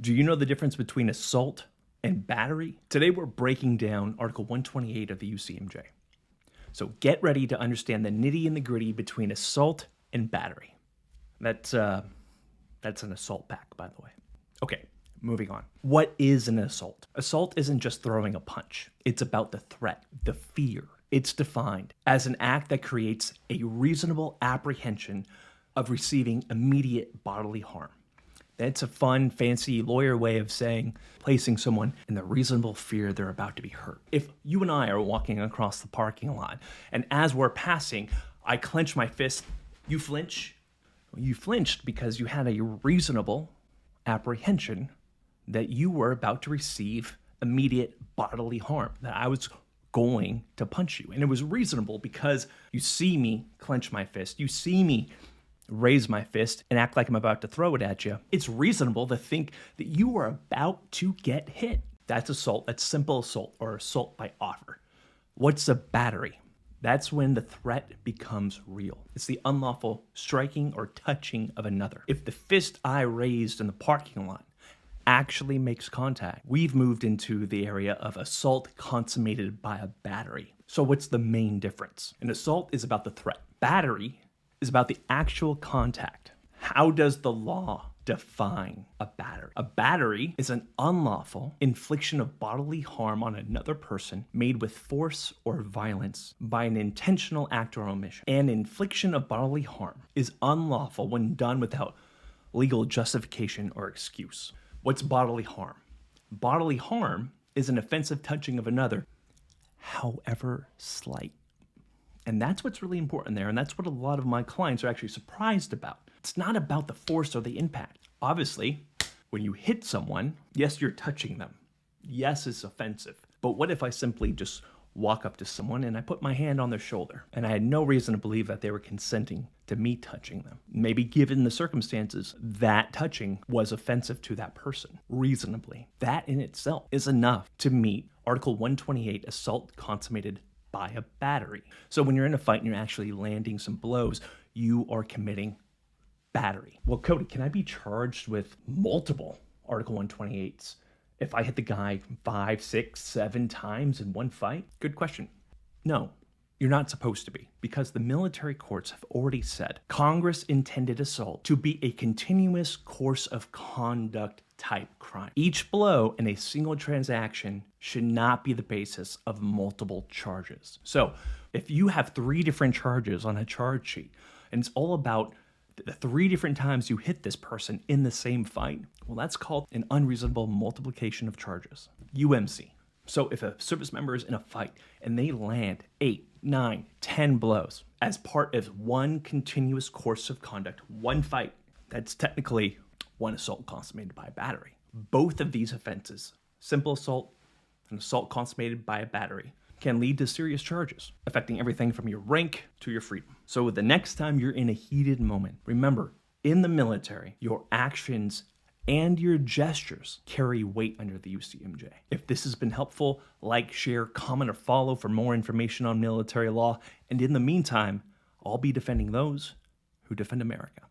Do you know the difference between assault and battery? Today we're breaking down Article 128 of the UCMJ. So get ready to understand the nitty and the gritty between assault and battery. That's an assault pack, by the way. Okay, moving on. What is an assault? Assault isn't just throwing a punch. It's about the threat, the fear. It's defined as an act that creates a reasonable apprehension of receiving immediate bodily harm. That's a fun, fancy lawyer way of saying placing someone in the reasonable fear they're about to be hurt. If you and I are walking across the parking lot, and as we're passing, I clench my fist, you flinch. You flinched because you had a reasonable apprehension that you were about to receive immediate bodily harm, that I was going to punch you. And it was reasonable because you see me clench my fist, you see me raise my fist and act like I'm about to throw it at you. It's reasonable to think that you are about to get hit. That's assault. That's simple assault or assault by offer. What's a battery? That's when the threat becomes real. It's the unlawful striking or touching of another. If the fist I raised in the parking lot actually makes contact, we've moved into the area of assault consummated by a battery. So what's the main difference? An assault is about the threat. Battery is about the actual contact. How does the law define a battery? A battery is an unlawful infliction of bodily harm on another person made with force or violence by an intentional act or omission. An infliction of bodily harm is unlawful when done without legal justification or excuse. What's bodily harm? Bodily harm is an offensive touching of another, however slight. And that's what's really important there, and that's what a lot of my clients are actually surprised about. It's not about the force or the impact. Obviously, when you hit someone, yes, you're touching them. Yes, it's offensive. But what if I simply just walk up to someone and I put my hand on their shoulder, and I had no reason to believe that they were consenting to me touching them? Maybe given the circumstances, that touching was offensive to that person, reasonably. That in itself is enough to meet Article 128, assault consummated by a battery. So when you're in a fight and you're actually landing some blows, you are committing battery. Well, Cody, can I be charged with multiple Article 128s if I hit the guy 5, 6, 7 times in one fight? Good question. No, you're not supposed to be, because the military courts have already said Congress intended assault to be a continuous course of conduct type crime. Each blow in a single transaction should not be the basis of multiple charges. So if you have 3 different charges on a charge sheet, and it's all about the 3 different times you hit this person in the same fight, well, that's called an unreasonable multiplication of charges, UMC. So if a service member is in a fight and they land 8, 9, 10 blows as part of one continuous course of conduct, one fight, that's technically one assault consummated by a battery. Both of these offenses, simple assault and assault consummated by a battery, can lead to serious charges, affecting everything from your rank to your freedom. So the next time you're in a heated moment, remember, in the military, your actions and your gestures carry weight under the UCMJ. If this has been helpful, like, share, comment, or follow for more information on military law. And in the meantime, I'll be defending those who defend America.